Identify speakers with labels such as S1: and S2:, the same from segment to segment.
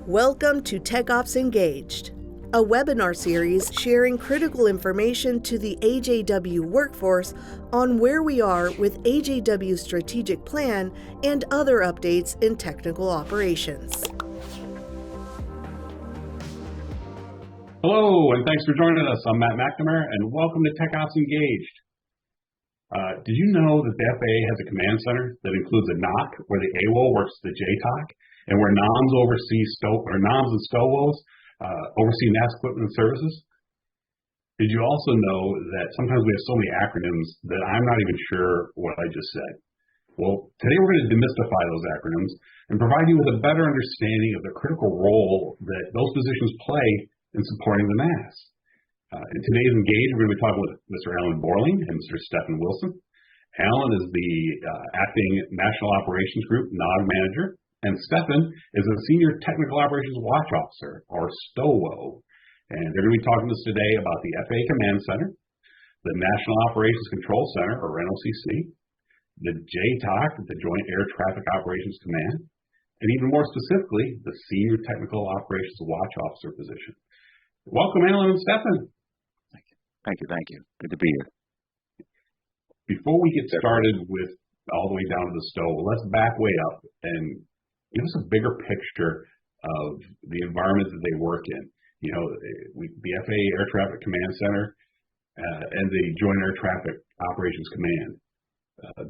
S1: Welcome to TechOps Engaged, a webinar series sharing critical information to the AJW workforce on where we are with AJW's strategic plan and other updates in technical operations.
S2: Hello, and thanks for joining us. I'm Matt McNamara, and welcome to TechOps Engaged. Did you know that the FAA has a command center that includes a NOC where the AWO works with the JTOC, and where NOMS and STOWOs oversee NAS equipment and services? Did you also know that sometimes we have so many acronyms that I'm not even sure what I just said? Well, today we're going to demystify those acronyms and provide you with a better understanding of the critical role that those positions play in supporting the NAS. In today's Engage, we're going to be talking with Mr. Alan Borling and Mr. Stephen Wilson. Alan is the Acting National Operations Group NOG Manager, and Stephen is a Senior Technical Operations Watch Officer, or STOWO. And they're going to be talking to us today about the FAA Command Center, the National Operations Control Center, or NOCC, the JTOC, the Joint Air Traffic Operations Command, and even more specifically, the Senior Technical Operations Watch Officer position. Welcome, Alan and Stephen.
S3: Thank you. Good to be here.
S2: Before we get started with all the way down to the STOW, let's back way up and give us a bigger picture of the environment that they work in. You know, the FAA Air Traffic Command Center and the Joint Air Traffic Operations Command.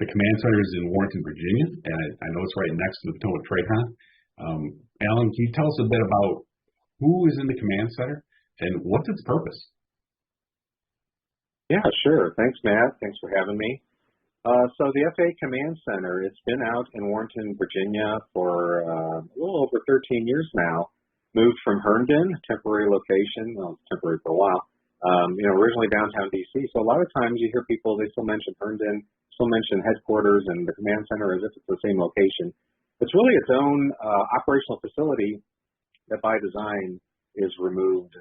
S2: The command center is in Warrenton, Virginia, and I know it's right next to the Potomac TRACON. Alan, can you tell us a bit about who is in the command center and what's its purpose?
S4: Yeah, sure. Thanks, Matt. Thanks for having me. So the FAA Command Center, it's been out in Warrenton, Virginia for a little over 13 years now. Moved from Herndon, temporary location, well, temporary for a while, originally downtown D.C. So a lot of times you hear people, they still mention Herndon, still mention headquarters and the command center as if it's the same location. It's really its own operational facility that by design is removed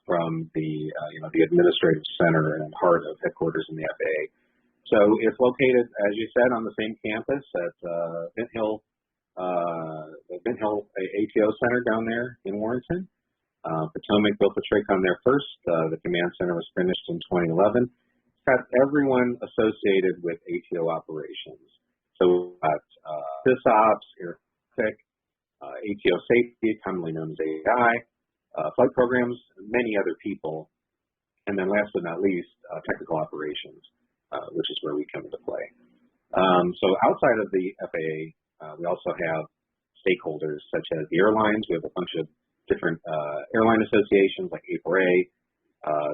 S4: from the administrative center and heart of headquarters in the FAA. So it's located, as you said, on the same campus at the Bent Hill ATO Center down there in Warrenton. Potomac built the TRACON there first. The command center was finished in 2011. It's got everyone associated with ATO operations. So we've got SysOps, Air Traffic, ATO Safety, commonly known as AI, flight programs, many other people, and then last but not least, technical operations, which is where we come into play. So outside of the FAA, we also have stakeholders such as the airlines. We have a bunch of different airline associations like A4A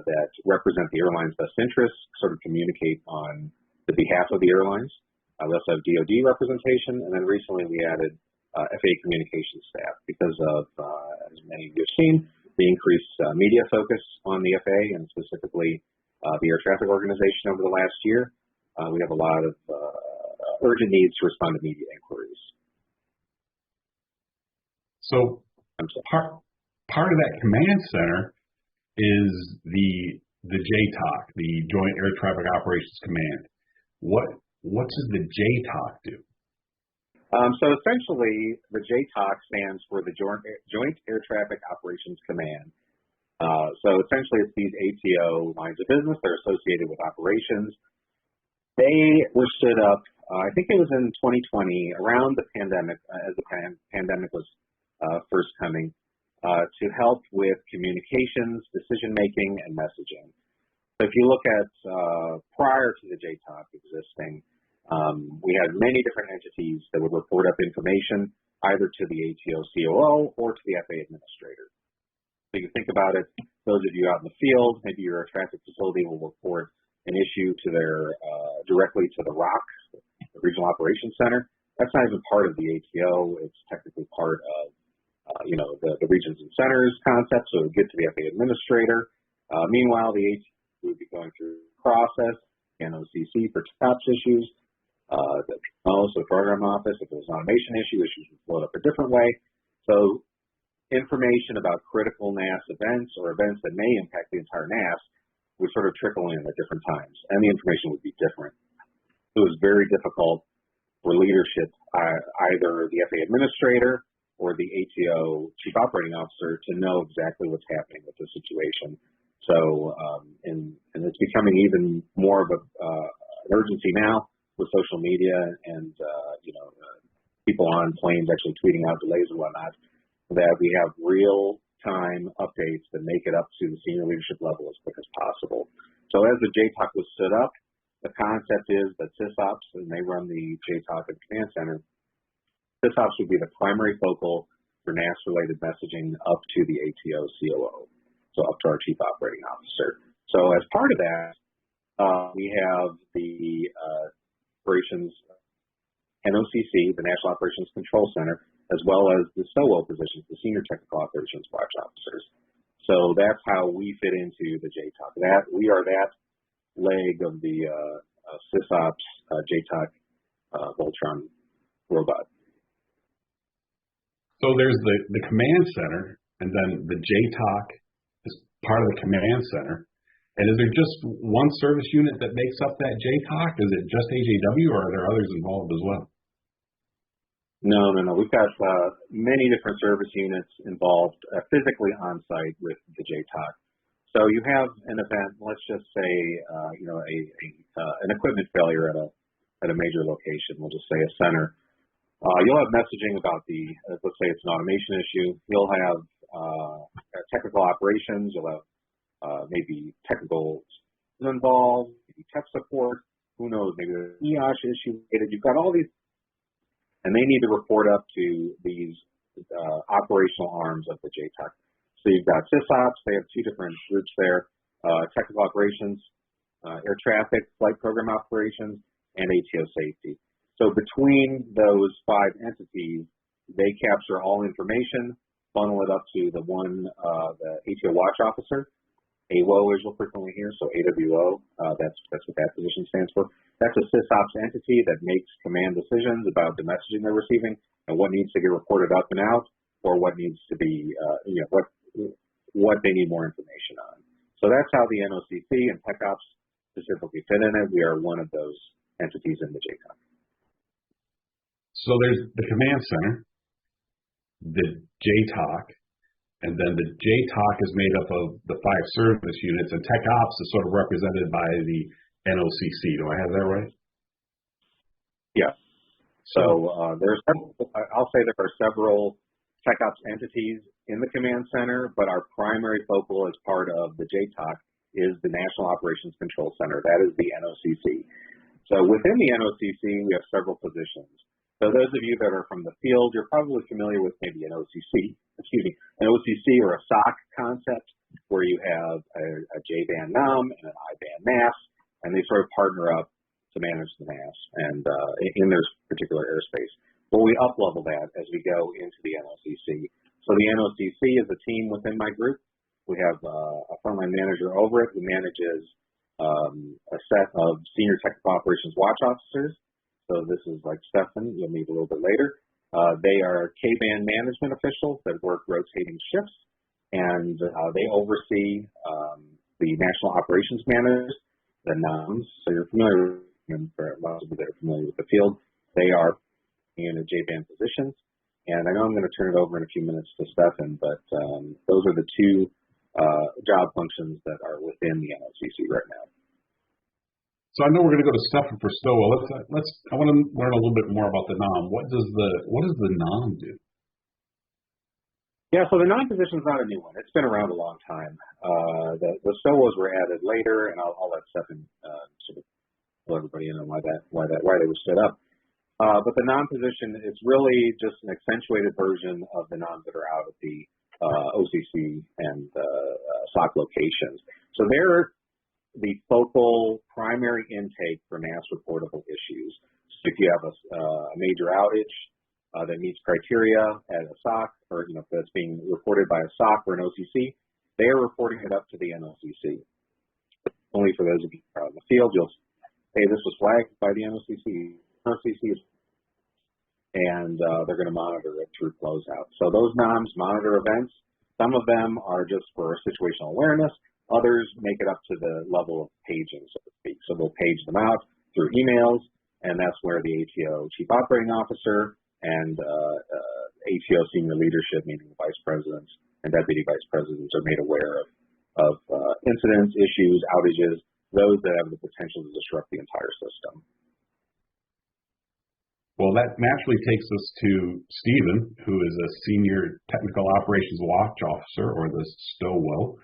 S4: that represent the airline's best interests, sort of communicate on the behalf of the airlines. We also have DoD representation, and then recently we added FAA communications staff because of, as many of you have seen, the increased media focus on the FAA and specifically the air traffic organization over the last year. We have a lot of urgent needs to respond to media inquiries.
S2: So part of that command center is the JTOC, the Joint Air Traffic Operations Command. What does the JTOC do?
S4: So essentially, the JTOC stands for the Joint Air Traffic Operations Command. So essentially, it's these ATO lines of business. They're associated with operations. They were stood up, I think it was in 2020, around the pandemic, as the pandemic was first coming, to help with communications, decision-making, and messaging. So if you look at prior to the JTOC existing, we had many different entities that would report up information either to the ATO COO or to the FAA administrator. So you think about it, those of you out in the field, maybe your traffic facility will report an issue to directly to the ROC, the Regional Operations Center. That's not even part of the ATO. It's technically part of the regions and centers concept, so it would get to the FAA administrator. Meanwhile, the ATO would be going through the process, NOCC for TOPS issues, the program office, if there's an automation issues would float up a different way. So information about critical NAS events or events that may impact the entire NAS would sort of trickle in at different times, and the information would be different. It was very difficult for leadership, either the FAA administrator or the ATO chief operating officer to know exactly what's happening with the situation. So, and it's becoming even more of an urgency now with social media and, people on planes actually tweeting out delays and whatnot, that we have real-time updates that make it up to the senior leadership level as quick as possible. So as the JTOC was stood up, the concept is that SysOps, and they run the JTOC and Command Center, SysOps would be the primary focal for NAS-related messaging up to the ATO COO, so up to our Chief Operating Officer. So as part of that, we have the operations NOCC, the National Operations Control Center, as well as the SOO positions, the Senior Technical Operations Watch Officers. So that's how we fit into the JTOC. We are that leg of the SysOps JTOC Voltron robot.
S2: So there's the command center, and then the JTOC is part of the command center. And is there just one service unit that makes up that JTOC? Is it just AJW, or are there others involved as well?
S4: No. We've got many different service units involved physically on site with the JTOC. So you have an event, let's just say, an equipment failure at a major location. We'll just say a center. You'll have messaging about let's say it's an automation issue. You'll have technical operations. You'll have maybe technical involved, maybe tech support. Who knows? Maybe there's an EOSH issue. You've got all these, and they need to report up to these operational arms of the JTOC. So you've got SysOps. They have two different groups there: technical operations, air traffic, flight program operations, and ATO safety. So between those five entities, they capture all information, funnel it up to the ATO watch officer. AWO is you'll frequently hear, so AWO, that's what that position stands for. That's a SysOps entity that makes command decisions about the messaging they're receiving and what needs to get reported up and out, or what needs to be, what they need more information on. So that's how the NOCC and TechOps specifically fit in it. We are one of those entities in the JTOC.
S2: So there's the command center, the JTOC, and then the JTOC is made up of the five service units, and TechOps is sort of represented by the NOCC. Do I have that right?
S4: Yeah. So I'll say there are several TechOps entities in the command center, but our primary focal as part of the JTOC is the National Operations Control Center. That is the NOCC. So within the NOCC, we have several positions. So those of you that are from the field, you're probably familiar with maybe an OCC or a SOC concept, where you have a J-band NOM and an I-band NAS, and they sort of partner up to manage the NAS and in their particular airspace. Well, we up-level that as we go into the NOCC. So the NOCC is a team within my group. We have a frontline manager over it who manages a set of senior technical operations watch officers. So this is like Stefan, you'll meet a little bit later. They are K-band management officials that work rotating shifts, and they oversee the national operations managers, the NOMs. So you're familiar with them, for most of you that are familiar with the field. They are in a J-band positions, and I know I'm going to turn it over in a few minutes to Stefan, but those are the two job functions that are within the NOCC right now.
S2: So I know we're going to go to Stefan for SOA. I want to learn a little bit more about the NOM. What does the NOM do?
S4: Yeah, so the NOM position is not a new one. It's been around a long time. The SOAs were added later, and I'll let Stefan sort of fill everybody in on why they were set up. But the NOM position is really just an accentuated version of the NOMs that are out at the OCC and SOC locations. So they're the focal primary intake for NAS reportable issues. So if you have a major outage that meets criteria at a SOC, or that's being reported by a SOC or an OCC, they are reporting it up to the NOCC. Only for those of you who are in the field, you'll say, hey, this was flagged by the NOCC, and they're going to monitor it through closeout. So those NOMs monitor events. Some of them are just for situational awareness. Others make it up to the level of paging, so to speak. So they'll page them out through emails, and that's where the ATO Chief Operating Officer and ATO senior leadership, meaning vice presidents and deputy vice presidents, are made aware of incidents, issues, outages, those that have the potential to disrupt the entire system.
S2: Well, that naturally takes us to Stephen, who is a Senior Technical Operations Watch Officer, or the STOWO.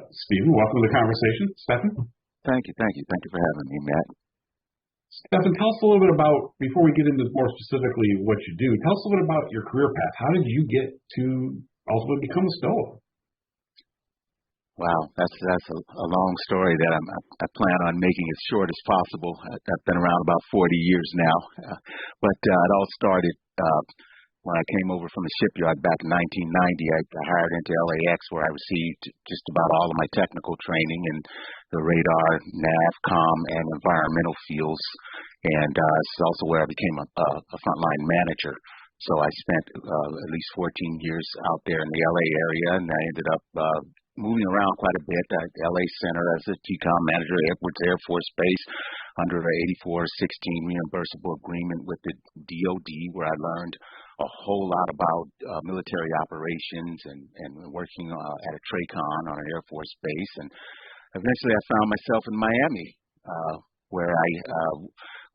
S2: Stephen, welcome to the conversation. Stefan?
S3: Thank you for having me, Matt.
S2: Stefan, tell us a little bit about, before we get into more specifically what you do, tell us a little bit about your career path. How did you get to ultimately become a STOWO?
S3: Wow, that's a long story that I plan on making as short as possible. I've been around about 40 years now, but it all started when I came over from the shipyard back in 1990. I hired into LAX, where I received just about all of my technical training in the radar, nav, comm, and environmental fields, and it's also where I became a frontline manager. So I spent at least 14 years out there in the LA area, and I ended up moving around quite a bit at the LA Center as a TCOM manager at Edwards Air Force Base under an 84-16 reimbursable agreement with the DoD, where I learned a whole lot about military operations and working at a TRACON on an Air Force base. And eventually I found myself in Miami, where I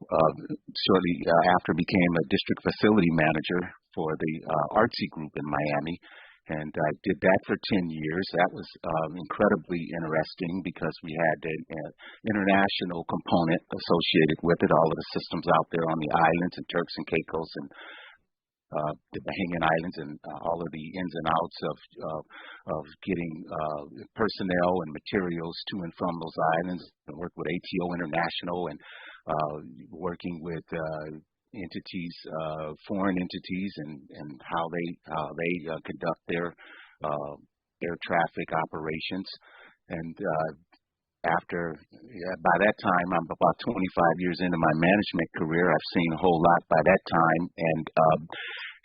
S3: shortly after became a district facility manager for the ARTSI group in Miami. And I did that for 10 years. That was incredibly interesting because we had an international component associated with it, all of the systems out there on the islands and Turks and Caicos and the Bahamian Islands, and all of the ins and outs of getting personnel and materials to and from those islands. I worked with ATO International and working with entities, foreign entities, and how they conduct their air traffic operations. And by that time, I'm about 25 years into my management career. I've seen a whole lot by that time, and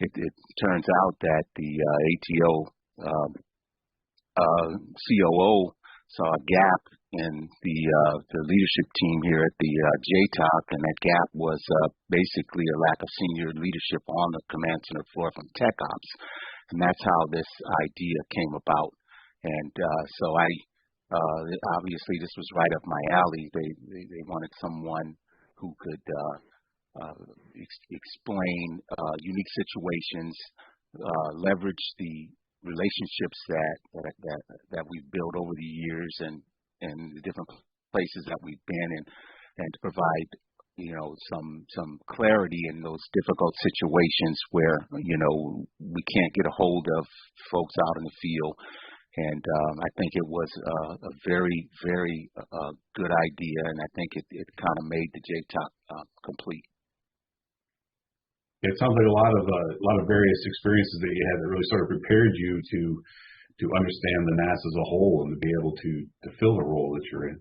S3: it turns out that the ATO COO saw a gap in the leadership team here at the JTOC, and that gap was basically a lack of senior leadership on the command center floor from Tech Ops, and that's how this idea came about. And so obviously this was right up my alley. They wanted someone who could explain unique situations, leverage the relationships that we've built over the years and the different places that we've been in, and to provide some clarity in those difficult situations where we can't get a hold of folks out in the field. And I think it was a very, very good idea, and I think it kind of made the JTOC complete.
S2: It sounds like a lot of various experiences that you had that really sort of prepared you to understand the NASA as a whole and to be able to fill the role that you're in.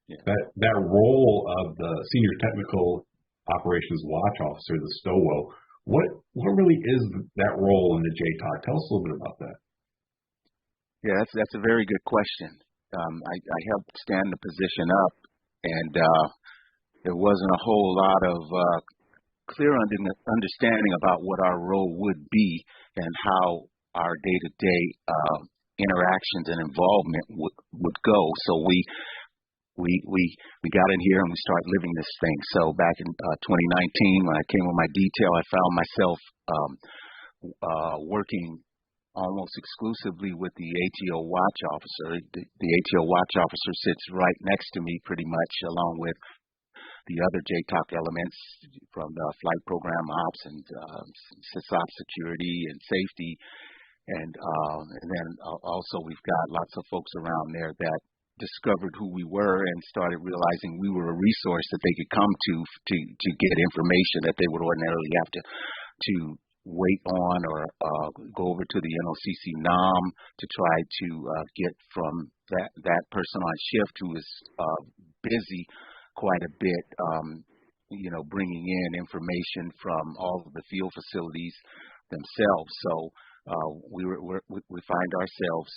S2: Yeah. That role of the Senior Technical Operations Watch Officer, the STOWO, what really is that role in the JTOC? Tell us a little bit about that.
S3: Yeah, that's a very good question. I helped stand the position up, and there wasn't a whole lot of clear understanding about what our role would be and how our day-to-day interactions and involvement would go. So we got in here and we started living this thing. So back in 2019, when I came with my detail, I found myself working almost exclusively with the ATO Watch Officer. The ATO Watch Officer sits right next to me pretty much, along with the other JTOC elements from the flight program ops and SysOps security and safety. And then also we've got lots of folks around there that discovered who we were and started realizing we were a resource that they could come to get information that they would ordinarily have to wait on or go over to the NOCC NOM to try to get from that person on shift who is busy quite a bit, bringing in information from all of the field facilities themselves. So we find ourselves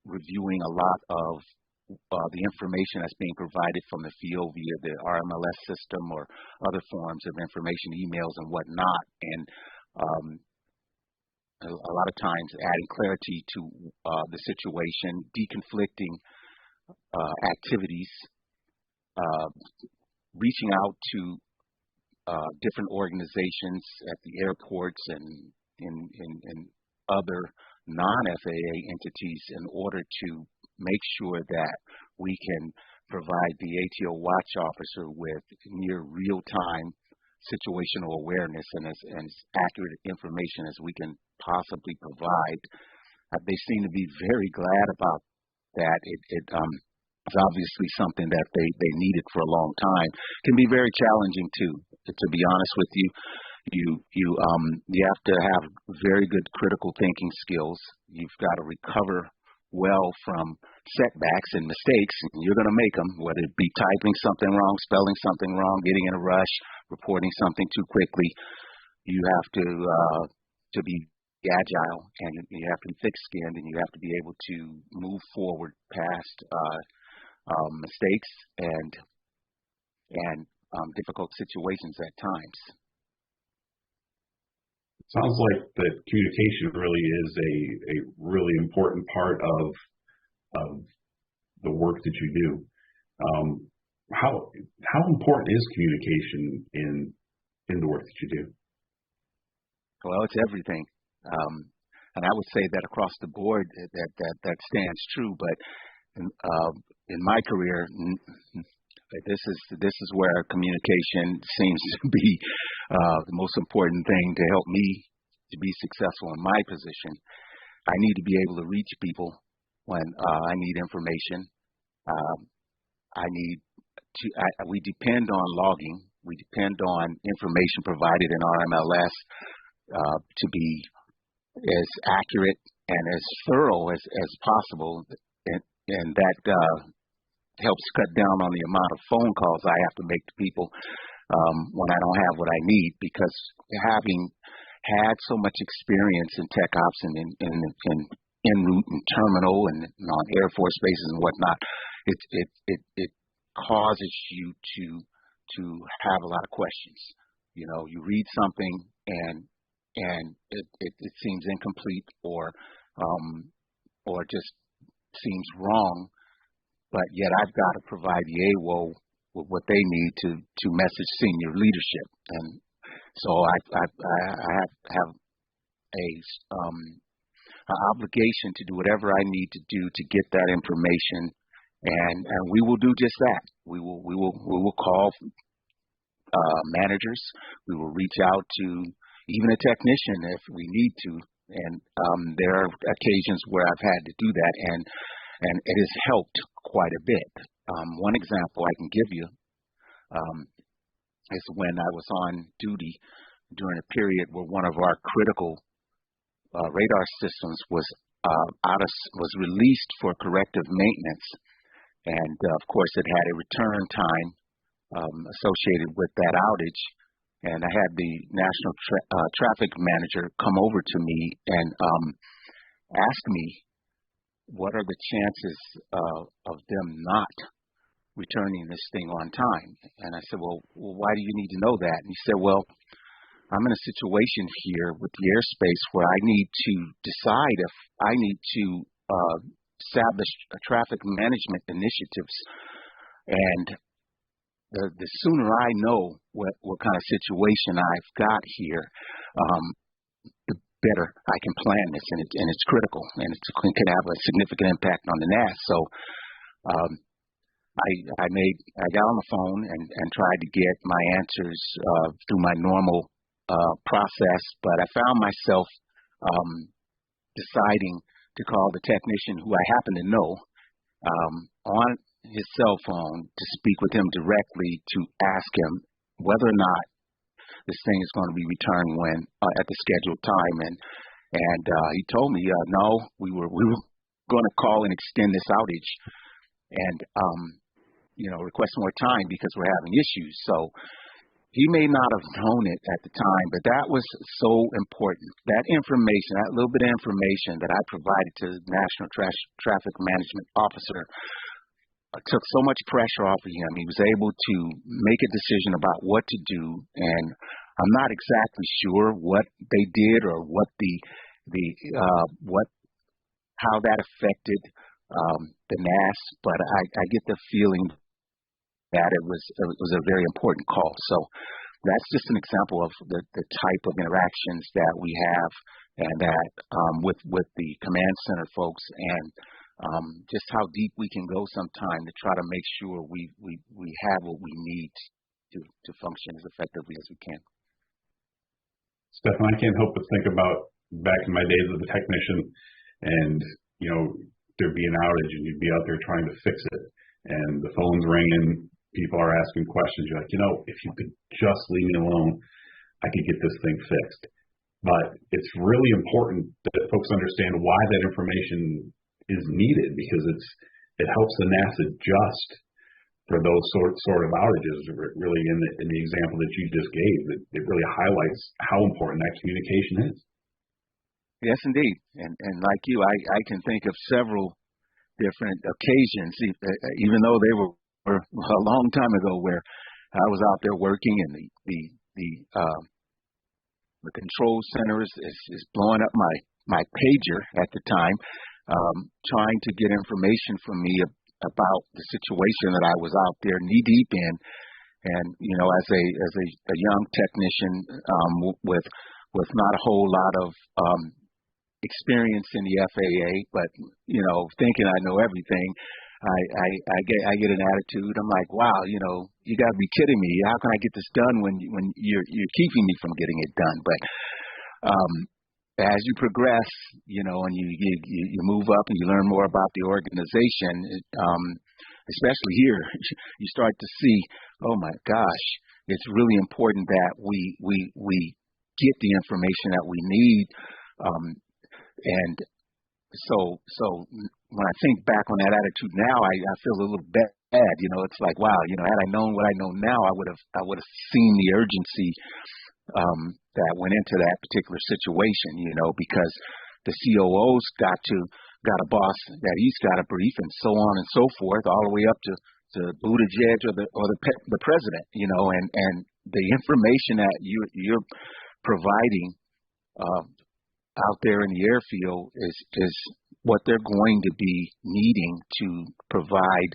S3: reviewing a lot of the information that's being provided from the field via the RMLS system or other forms of information, emails and whatnot. And a lot of times adding clarity to the situation, deconflicting activities, reaching out to different organizations at the airports and in other non-FAA entities in order to make sure that we can provide the ATO watch officer with near real-time situational awareness and as accurate information as we can possibly provide. They seem to be very glad about that. It's obviously something that they needed for a long time. It can be very challenging too, to be honest with you. You have to have very good critical thinking skills. You've got to recover well from setbacks and mistakes, and you're going to make them, whether it be typing something wrong, spelling something wrong, getting in a rush, reporting something too quickly. You have to be agile, and you have to be thick-skinned, and you have to be able to move forward past mistakes and difficult situations at times.
S2: Sounds like that communication really is a really important part of the work that you do. How important is communication in the work that you do?
S3: Well, it's everything, and I would say that across the board that stands true. But in my career, this is where communication seems to be the most important thing to help me to be successful in my position. I need to be able to reach people when I need information. We depend on logging. We depend on information provided in RMLS to be as accurate and as thorough as possible, and that helps cut down on the amount of phone calls I have to make to people when I don't have what I need, because having had so much experience in tech ops and in en route and terminal and on Air Force bases and whatnot, it causes you to have a lot of questions. You know, you read something and it seems incomplete or just seems wrong, but yet I've got to provide the AWO with what they need to message senior leadership. And so I have an obligation to do whatever I need to do to get that information, and we will do just that. We will call managers. We will reach out to even a technician if we need to, and there are occasions where I've had to do that, and it has helped quite a bit. One example I can give you is when I was on duty during a period where one of our critical radar systems was released for corrective maintenance, and of course it had a return time associated with that outage. And I had the national traffic manager come over to me and ask me, what are the chances of them not returning this thing on time? And I said, well, why do you need to know that? And he said, well, I'm in a situation here with the airspace where I need to decide if I need to establish traffic management initiatives, and the sooner I know what kind of situation I've got here, the better I can plan this, and it's critical, and it can have a significant impact on the NAS. So I got on the phone and tried to get my answers through my normal process, but I found myself deciding to call the technician who I happen to know on his cell phone to speak with him directly to ask him whether or not this thing is going to be returned when at the scheduled time, and he told me no, we were going to call and extend this outage and request more time because we're having issues. So he may not have known it at the time, but that was so important. That information, that little bit of information that I provided to the National Traffic Management Officer took so much pressure off of him. He was able to make a decision about what to do, and I'm not exactly sure what they did or what the how that affected the NAS, but I get the feeling that it was a very important call. So that's just an example of the type of interactions that we have, and that with the command center folks, and just how deep we can go sometime to try to make sure we have what we need to function as effectively as we can.
S2: Stefan, I can't help but think about back in my days as a technician, and there'd be an outage and you'd be out there trying to fix it, and the phone's ringing, people are asking questions. You're like, if you could just leave me alone, I could get this thing fixed. But it's really important that folks understand why that information is needed, because it helps the NAS adjust for those sort of outages. Really, in the example that you just gave, it really highlights how important that communication is.
S3: Yes, indeed. And like you, I can think of several different occasions, even though they were a long time ago, where I was out there working, and the control center is blowing up my pager at the time, trying to get information from me about the situation that I was out there knee deep in. And as a young technician with not a whole lot of experience in the FAA, but thinking I know everything, I get an attitude. I'm like, wow, you got to be kidding me. How can I get this done when you're keeping me from getting it done? But as you progress, and you move up and you learn more about the organization, especially here, you start to see, oh my gosh, it's really important that we get the information that we need. And so when I think back on that attitude now, I feel a little bad. It's like, wow, had I known what I know now, I would have seen the urgency that went into that particular situation, because the COO's got a boss that he's got to brief, and so on and so forth, all the way up to Buttigieg or the president, and the information that you're providing out there in the airfield is what they're going to be needing to provide,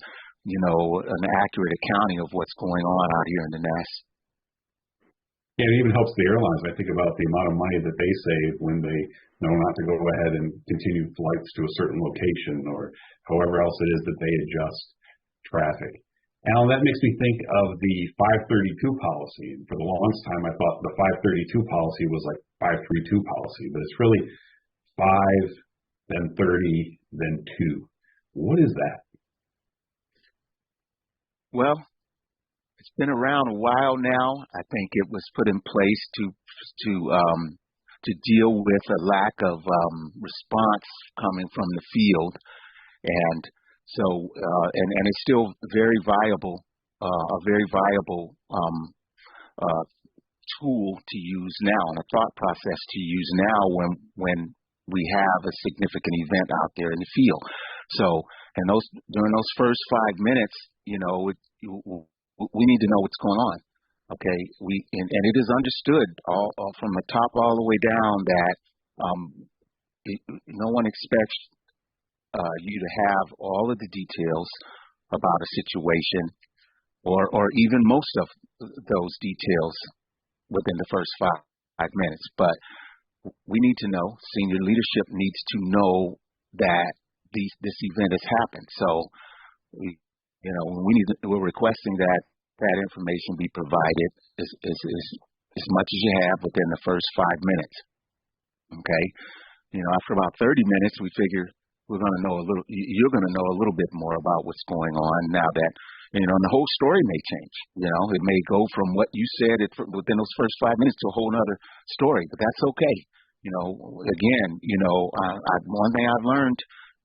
S3: an accurate accounting of what's going on out here in the NAS.
S2: Yeah, it even helps the airlines. I think about the amount of money that they save when they know not to go ahead and continue flights to a certain location, or however else it is that they adjust traffic. Alan, that makes me think of the 532 policy. For the longest time, I thought the 532 policy was like 532 policy, but it's really 5, then 30, then 2. What is that?
S3: Well, it's been around a while now. I think it was put in place to deal with a lack of response coming from the field, and so and it's still very viable, a very viable tool to use now, and a thought process to use now when we have a significant event out there in the field. So, and during those first 5 minutes, we need to know what's going on. Okay, and it is understood all from the top all the way down that no one expects you to have all of the details about a situation, or even most of those details within the first 5 minutes. But we need to know. Senior leadership needs to know that this event has happened. So, we're requesting that information be provided as much as you have within the first 5 minutes. Okay, after about 30 minutes, we figure you're going to know a little bit more about what's going on now that, and the whole story may change. It may go from what you said within those first 5 minutes to a whole other story, but that's okay. Again, one thing I've learned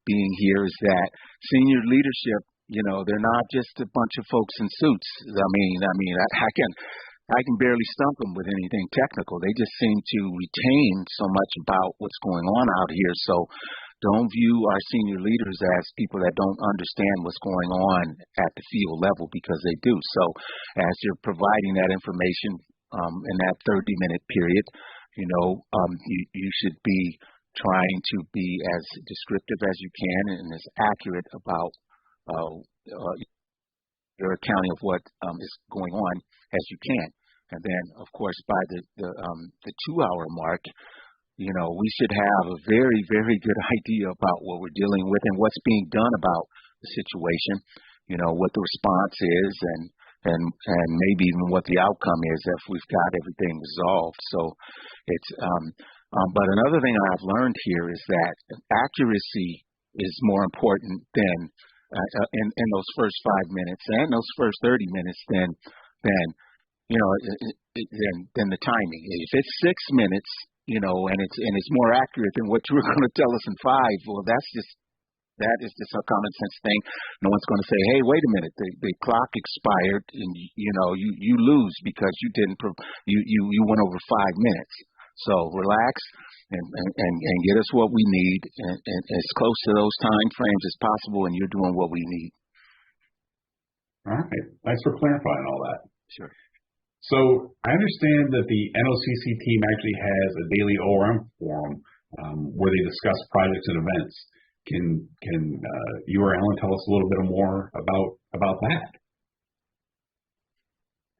S3: being here is that senior leadership, they're not just a bunch of folks in suits. I can barely stump them with anything technical. They just seem to retain so much about what's going on out here. So don't view our senior leaders as people that don't understand what's going on at the field level, because they do. So as you're providing that information in that 30-minute period, you should be trying to be as descriptive as you can and as accurate about your accounting of what is going on as you can. And then, of course, by the 2-hour mark, we should have a very, very good idea about what we're dealing with and what's being done about the situation, what the response is and maybe even what the outcome is if we've got everything resolved. So it's, but another thing I've learned here is that accuracy is more important than in those first 5 minutes and those first 30 minutes than the timing. If it's 6 minutes, and it's more accurate than what you were going to tell us in 5, well, that is just a common sense thing. No one's going to say, hey, wait a minute, the clock expired and you lose because you went over 5 minutes. So relax and get us what we need and as close to those time frames as possible, and you're doing what we need.
S2: All right. Thanks for clarifying all that.
S3: Sure.
S2: So I understand that the NOCC team actually has a daily ORM forum where they discuss projects and events. Can you or Alan tell us a little bit more about that?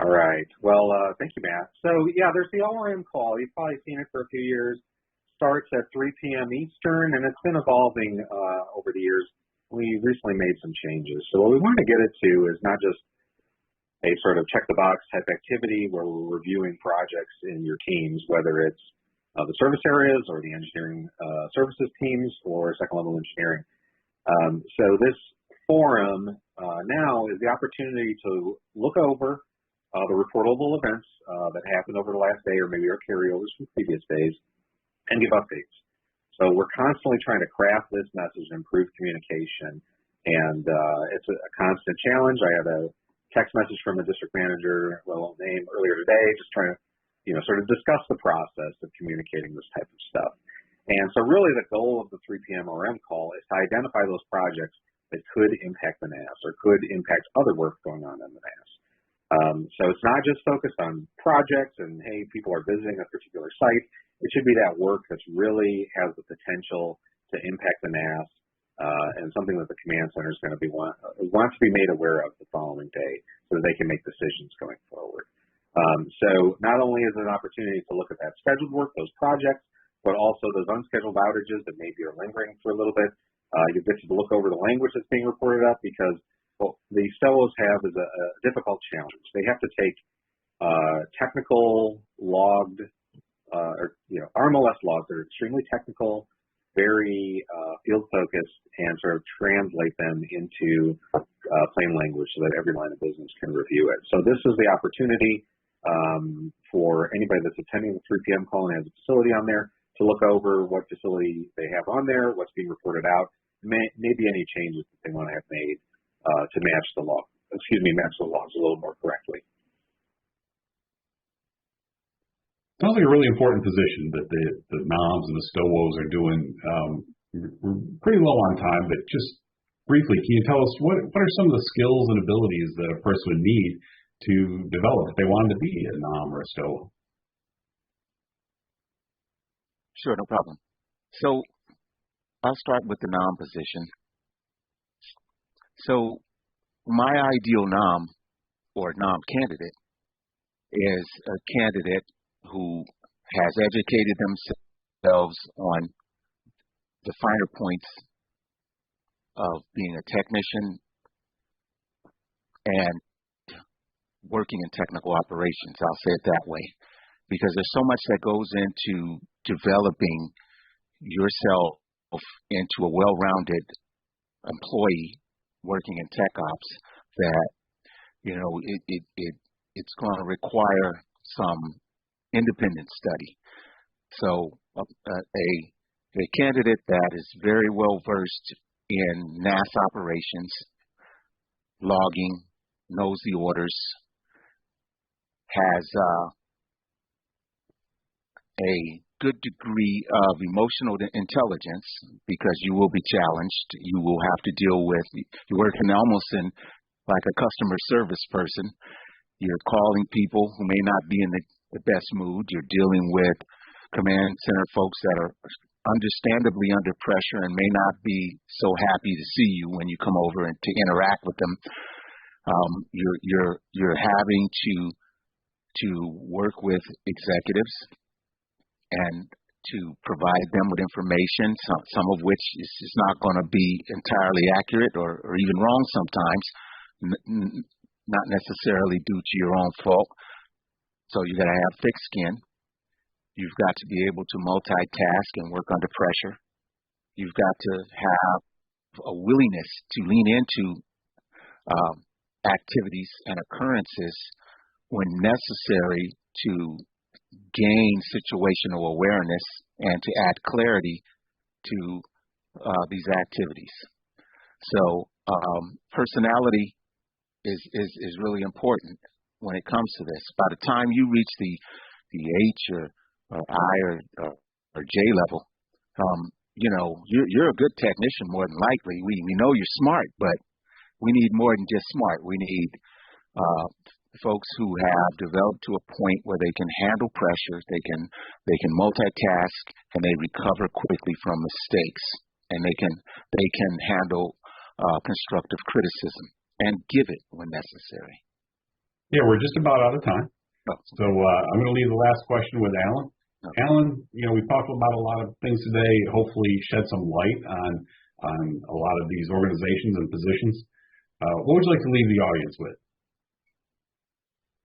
S4: All right. Well, thank you, Matt. So, yeah, there's the ORM call. You've probably seen it for a few years. Starts at 3 p.m. Eastern, and it's been evolving over the years. We recently made some changes. So what we want to get it to is not just a sort of check-the-box type activity where we're reviewing projects in your teams, whether it's the service areas or the engineering services teams or second-level engineering. So this forum now is the opportunity to look over the reportable events that happened over the last day or maybe our carryovers from previous days and give updates. So we're constantly trying to craft this message and improve communication, and it's a constant challenge. I had a text message from the district manager, well, name earlier today, just trying to, sort of discuss the process of communicating this type of stuff. And so really the goal of the 3 p.m. ORM call is to identify those projects that could impact the NAS or could impact other work going on in the NAS. So it's not just focused on projects and, hey, people are visiting a particular site. It should be that work that really has the potential to impact the NAS and something that the command center is going to wants to be made aware of the following day so that they can make decisions going forward. So not only is it an opportunity to look at that scheduled work, those projects, but also those unscheduled outages that maybe are lingering for a little bit. You get to look over the language that's being reported up because the STOAs have is a difficult challenge. They have to take technical logged RMLS logs that are extremely technical, very field focused, and sort of translate them into plain language so that every line of business can review it. So this is the opportunity for anybody that's attending the 3 p.m. call and has a facility on there to look over what facility they have on there, what's being reported out, maybe any changes that they want to have made to match the logs a little more correctly.
S2: Sounds like a really important position that the NOMs and the STOAs are doing. We're pretty low on time, but just briefly, can you tell us what are some of the skills and abilities that a person would need to develop if they wanted to be a NOM or a STOA?
S3: Sure, no problem. So I'll start with the NOM position. So my ideal NOM or NOM candidate is a candidate who has educated themselves on the finer points of being a technician and working in technical operations. I'll say it that way, because there's so much that goes into developing yourself into a well-rounded employee working in tech ops that, it's going to require some independent study. So a candidate that is very well versed in NAS operations, logging, knows the orders, has a good degree of emotional intelligence, because you will be challenged. You will have to deal with, you're working almost in like a customer service person. You're calling people who may not be in the best mood. You're dealing with command center folks that are understandably under pressure and may not be so happy to see you when you come over and to interact with them. You're having to work with executives and to provide them with information, some of which is not going to be entirely accurate or even wrong sometimes, not necessarily due to your own fault. So you got to have thick skin. You've got to be able to multitask and work under pressure. You've got to have a willingness to lean into activities and occurrences when necessary to gain situational awareness and to add clarity to these activities. So personality is really important when it comes to this. By the time you reach the H or I or J level, you're a good technician more than likely. We know you're smart, but we need more than just smart. We need folks who have developed to a point where they can handle pressure, they can multitask, and they recover quickly from mistakes, and they can handle constructive criticism and give it when necessary.
S2: Yeah, we're just about out of time. So I'm going to leave the last question with Alan. Okay. Alan, we talked about a lot of things today, hopefully shed some light on a lot of these organizations and positions. What would you like to leave the audience with?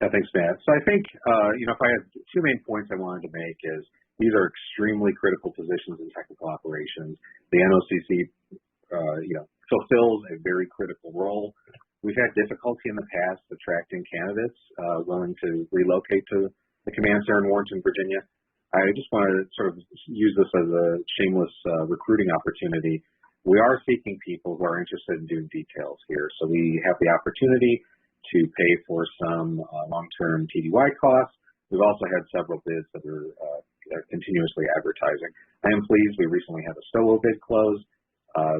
S4: Yeah, thanks, Matt. So I think, if I had two main points I wanted to make is these are extremely critical positions in technical operations. The NOCC, fulfills a very critical role. We've had difficulty in the past attracting candidates willing to relocate to the command center in Warrenton, Virginia. I just want to sort of use this as a shameless recruiting opportunity. We are seeking people who are interested in doing details here. So we have the opportunity to pay for some long-term TDY costs. We've also had several bids that we're continuously advertising. I am pleased we recently had a solo bid close.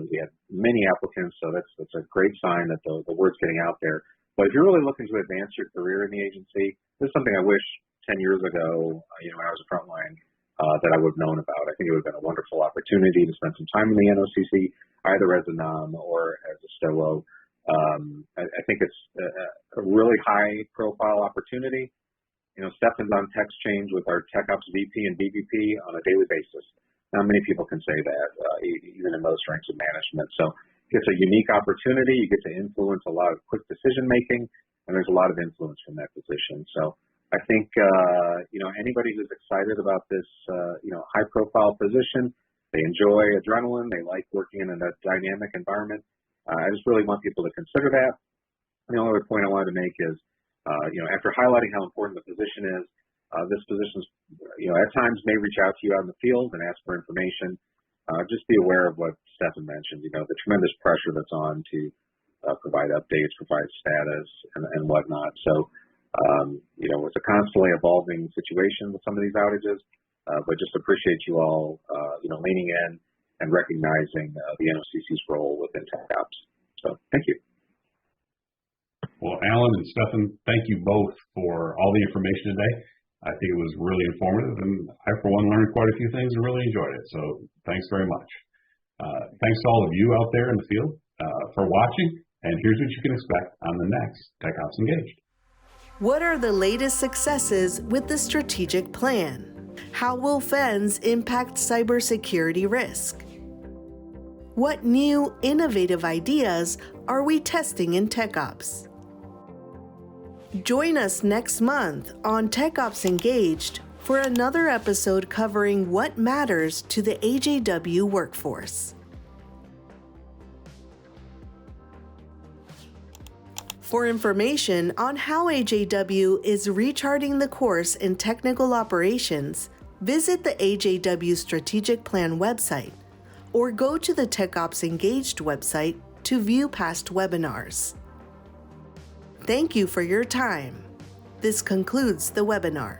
S4: We had many applicants, so that's a great sign that the word's getting out there. But if you're really looking to advance your career in the agency, this is something I wish 10 years ago, when I was a frontline, that I would have known about. I think it would have been a wonderful opportunity to spend some time in the NOCC, either as a NOM or as a STOO. I think it's a really high-profile opportunity. Stefan's on text change with our Tech Ops VP and BVP on a daily basis. Not many people can say that, even in most ranks of management. So it's a unique opportunity. You get to influence a lot of quick decision-making, and there's a lot of influence from that position. So I think, anybody who's excited about this, high-profile position, they enjoy adrenaline, they like working in a dynamic environment. I just really want people to consider that. The only other point I wanted to make is, after highlighting how important the position is, this position, at times may reach out to you out in the field and ask for information. Just be aware of what Stefan mentioned, the tremendous pressure that's on to provide updates, provide status, and whatnot. So, it's a constantly evolving situation with some of these outages, but just appreciate you all, leaning in and recognizing the NOCC's role within Tech Ops. So, thank you.
S2: Well, Alan and Stefan, thank you both for all the information today. I think it was really informative, and I, for one, learned quite a few things and really enjoyed it. So thanks very much. Thanks to all of you out there in the field for watching, and here's what you can expect on the next Tech Ops Engaged.
S1: What are the latest successes with the strategic plan? How will FENS impact cybersecurity risk? What new, innovative ideas are we testing in Tech Ops? Join us next month on Tech Ops Engaged for another episode covering what matters to the AJW workforce. For information on how AJW is recharting the course in technical operations, visit the AJW Strategic Plan website or go to the Tech Ops Engaged website to view past webinars. Thank you for your time. This concludes the webinar.